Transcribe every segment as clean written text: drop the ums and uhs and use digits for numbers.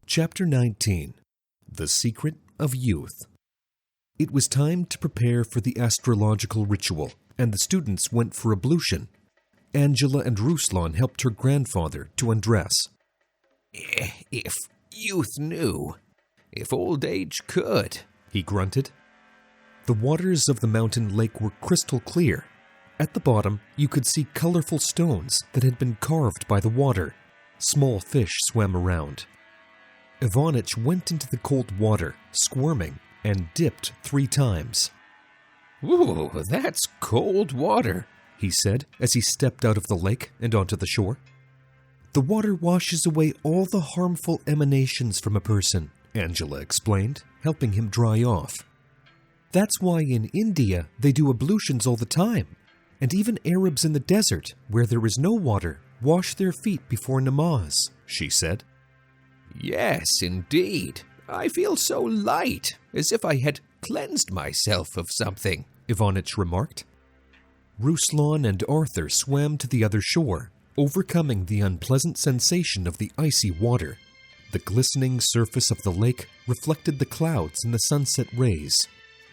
Chapter 19. The Secret of Youth. It was time to prepare for the astrological ritual, and the students went for ablution. Angela and Ruslan helped her grandfather to undress. If youth knew, if old age could, he grunted. The waters of the mountain lake were crystal clear. At the bottom, you could see colorful stones that had been carved by the water. Small fish swam around. Ivanich went into the cold water, squirming, and dipped 3 times. "Ooh, that's cold water," he said as he stepped out of the lake and onto the shore. The water washes away all the harmful emanations from a person, Angela explained, helping him dry off. That's why in India they do ablutions all the time, and even Arabs in the desert, where there is no water, wash their feet before namaz, she said. "Yes, indeed. I feel so light, as if I had cleansed myself of something," Ivanich remarked. Ruslan and Arthur swam to the other shore, overcoming the unpleasant sensation of the icy water. The glistening surface of the lake reflected the clouds in the sunset rays,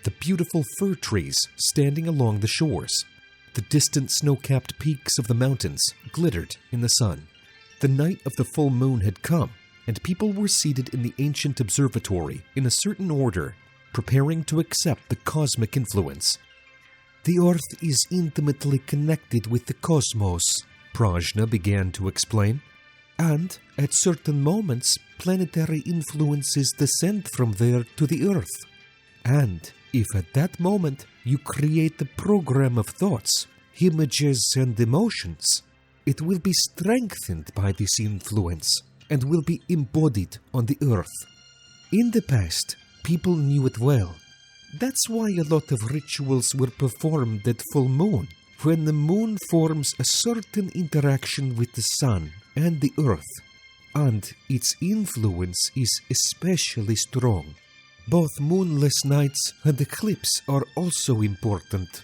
the beautiful fir trees standing along the shores. The distant snow-capped peaks of the mountains glittered in the sun. The night of the full moon had come, and people were seated in the ancient observatory in a certain order, preparing to accept the cosmic influence. "The Earth is intimately connected with the cosmos," Prajna began to explain, "and at certain moments, planetary influences descend from there to the Earth. And if at that moment you create a program of thoughts, images, and emotions, it will be strengthened by this influence and will be embodied on the Earth. In the past, people knew it well. That's why a lot of rituals were performed at full moon, when the moon forms a certain interaction with the sun and the Earth, and its influence is especially strong. Both moonless nights and eclipse are also important,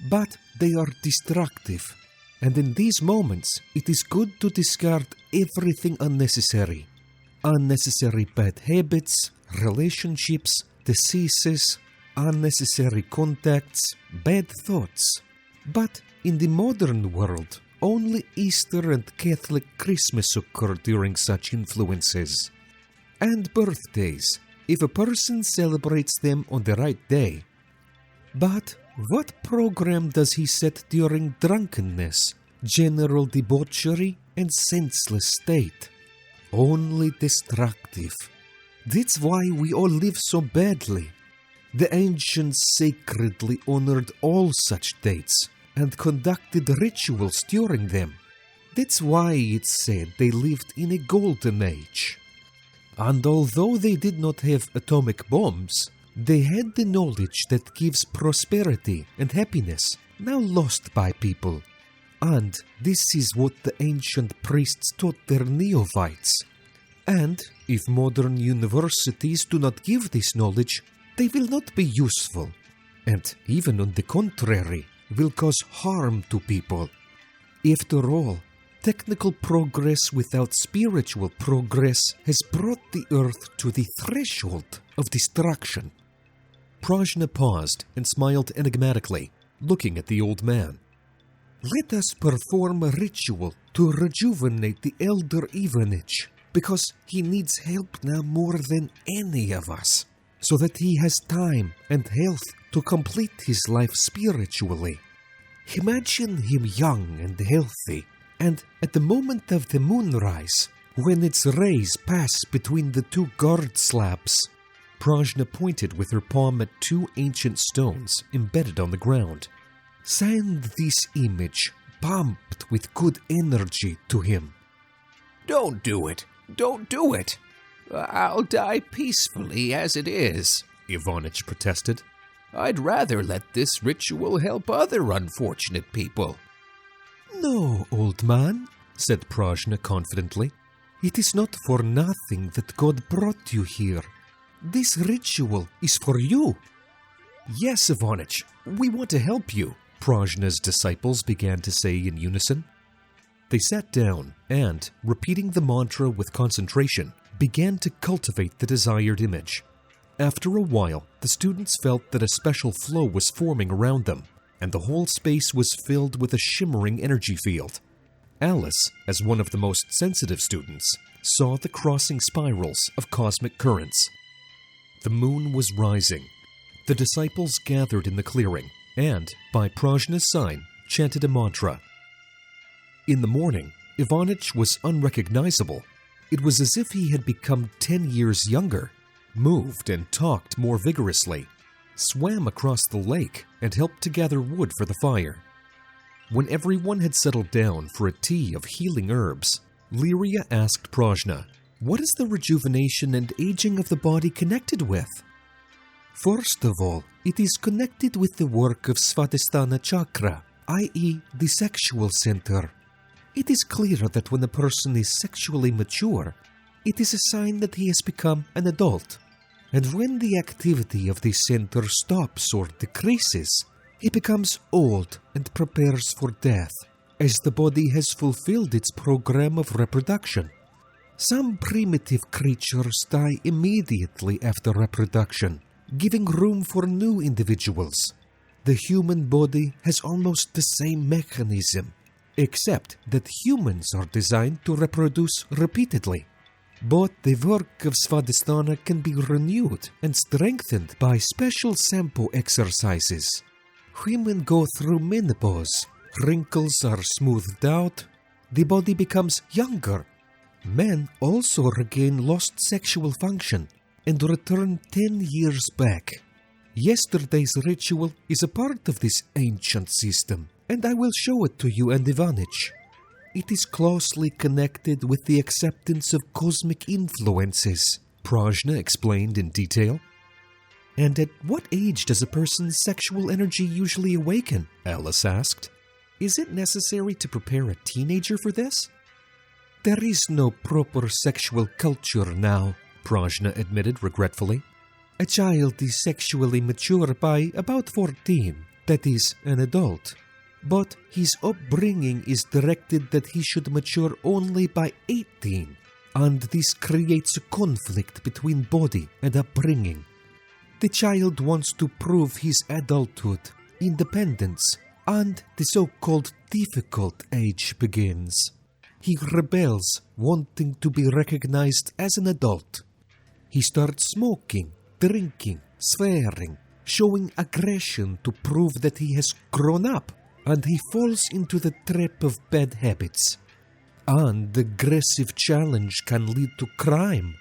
but they are destructive. And in these moments, it is good to discard everything unnecessary. Unnecessary bad habits, relationships, diseases, unnecessary contacts, bad thoughts. But in the modern world, only Easter and Catholic Christmas occur during such influences. And birthdays, if a person celebrates them on the right day. But what program does he set during drunkenness, general debauchery, and senseless state? Only destructive. That's why we all live so badly. The ancients sacredly honored all such dates and conducted rituals during them. That's why it's said they lived in a golden age. And although they did not have atomic bombs, they had the knowledge that gives prosperity and happiness, now lost by people. And this is what the ancient priests taught their neophytes. And if modern universities do not give this knowledge, they will not be useful. And even on the contrary, will cause harm to people. After all, technical progress without spiritual progress has brought the earth to the threshold of destruction. Prajna paused and smiled enigmatically, looking at the old man. "Let us perform a ritual to rejuvenate the elder Ivanich, because he needs help now more than any of us, so that he has time and health to complete his life spiritually. Imagine him young and healthy, and at the moment of the moonrise, when its rays pass between the 2 guard slabs." Prajna pointed with her palm at 2 ancient stones embedded on the ground. "Send this image, pumped with good energy, to him." "Don't do it! Don't do it! I'll die peacefully as it is," Ivanich protested. "I'd rather let this ritual help other unfortunate people." "No, old man," said Prajna confidently. "It is not for nothing that God brought you here. This ritual is for you." "Yes, Ivanich, we want to help you," Prajna's disciples began to say in unison. They sat down and, repeating the mantra with concentration, began to cultivate the desired image. After a while, the students felt that a special flow was forming around them, and the whole space was filled with a shimmering energy field. Alice, as one of the most sensitive students, saw the crossing spirals of cosmic currents. The moon was rising. The disciples gathered in the clearing and, by Prajna's sign, chanted a mantra. In the morning, Ivanich was unrecognizable. It was as if he had become 10 years younger, moved and talked more vigorously, swam across the lake, and helped to gather wood for the fire. When everyone had settled down for a tea of healing herbs, Lyria asked Prajna, "What is the rejuvenation and aging of the body connected with?" "First of all, it is connected with the work of Svadhisthana chakra, i.e. the sexual center. It is clear that when a person is sexually mature, it is a sign that he has become an adult. And when the activity of this center stops or decreases, he becomes old and prepares for death, as the body has fulfilled its program of reproduction. Some primitive creatures die immediately after reproduction, giving room for new individuals. The human body has almost the same mechanism, except that humans are designed to reproduce repeatedly. But the work of Svadhisthana can be renewed and strengthened by special sampo exercises. Women go through menopause, wrinkles are smoothed out, the body becomes younger. Men also regain lost sexual function and return 10 years back. Yesterday's ritual is a part of this ancient system, and I will show it to you and Ivanich. It is closely connected with the acceptance of cosmic influences," Prajna explained in detail. "And at what age does a person's sexual energy usually awaken?" Alice asked. "Is it necessary to prepare a teenager for this?" "There is no proper sexual culture now," Prajna admitted regretfully. "A child is sexually mature by about 14, that is, an adult. But his upbringing is directed that he should mature only by 18, and this creates a conflict between body and upbringing. The child wants to prove his adulthood, independence, and the so-called difficult age begins. He rebels, wanting to be recognized as an adult. He starts smoking, drinking, swearing, showing aggression to prove that he has grown up, and he falls into the trap of bad habits. And aggressive challenge can lead to crime.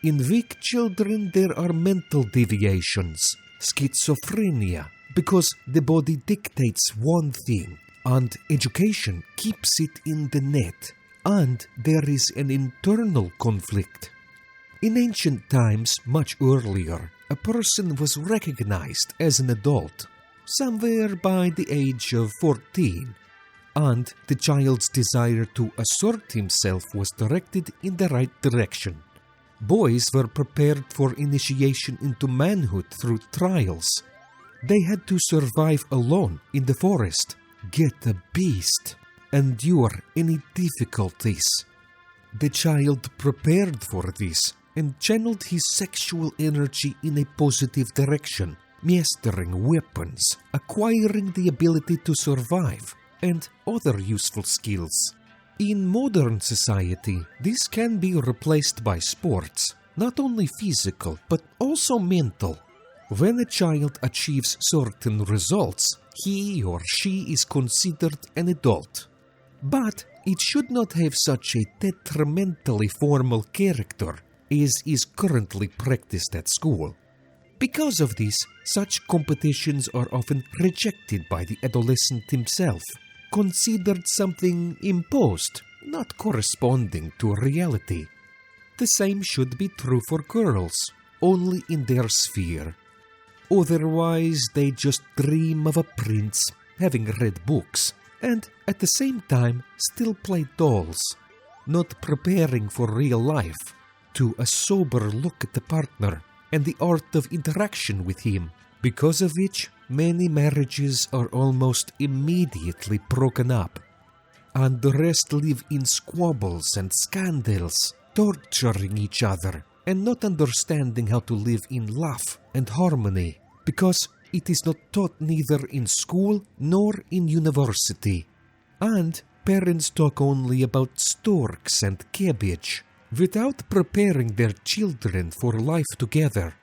In weak children there are mental deviations, schizophrenia, because the body dictates one thing, and education keeps it in the net, and there is an internal conflict. In ancient times, much earlier, a person was recognized as an adult, somewhere by the age of 14, and the child's desire to assert himself was directed in the right direction. Boys were prepared for initiation into manhood through trials. They had to survive alone in the forest, get a beast, endure any difficulties. The child prepared for this and channeled his sexual energy in a positive direction, mastering weapons, acquiring the ability to survive, and other useful skills. In modern society, this can be replaced by sports, not only physical but also mental. When a child achieves certain results, he or she is considered an adult. But it should not have such a detrimentally formal character as is currently practiced at school. Because of this, such competitions are often rejected by the adolescent himself, considered something imposed, not corresponding to reality. The same should be true for girls, only in their sphere. Otherwise, they just dream of a prince, having read books, and at the same time still play dolls, not preparing for real life, to a sober look at the partner and the art of interaction with him, because of which many marriages are almost immediately broken up, and the rest live in squabbles and scandals, torturing each other and not understanding how to live in love and harmony because it is not taught neither in school nor in university. And parents talk only about storks and cabbage without preparing their children for life together.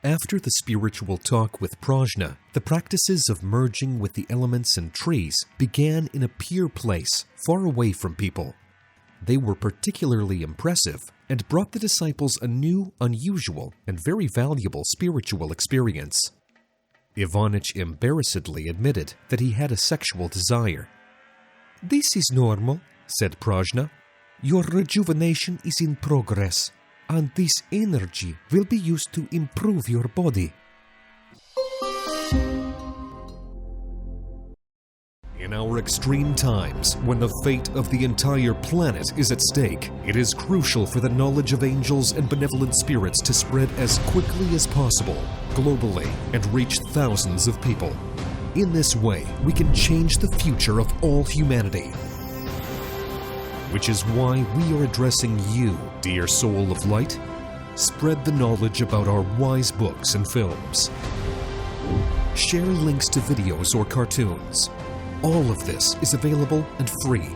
After the spiritual talk with Prajna, the practices of merging with the elements and trees began in a pure place far away from people. They were particularly impressive and brought the disciples a new, unusual, and very valuable spiritual experience. Ivanich embarrassedly admitted that he had a sexual desire. "This is normal," said Prajna. "Your rejuvenation is in progress, and this energy will be used to improve your body." In our extreme times, when the fate of the entire planet is at stake, it is crucial for the knowledge of angels and benevolent spirits to spread as quickly as possible, globally, and reach thousands of people. In this way, we can change the future of all humanity. Which is why we are addressing you, dear soul of light. Spread the knowledge about our wise books and films. Share links to videos or cartoons. All of this is available and free.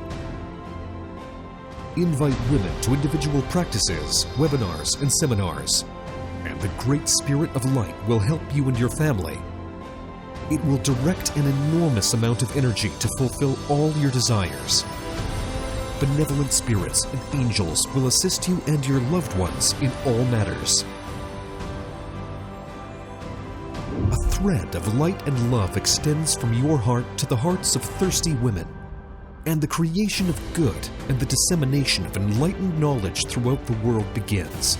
Invite women to individual practices, webinars, and seminars. And the Great Spirit of Light will help you and your family. It will direct an enormous amount of energy to fulfill all your desires. Benevolent spirits and angels will assist you and your loved ones in all matters. A thread of light and love extends from your heart to the hearts of thirsty women, and the creation of good and the dissemination of enlightened knowledge throughout the world begins.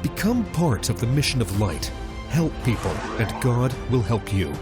Become part of the mission of light. Help people, and God will help you.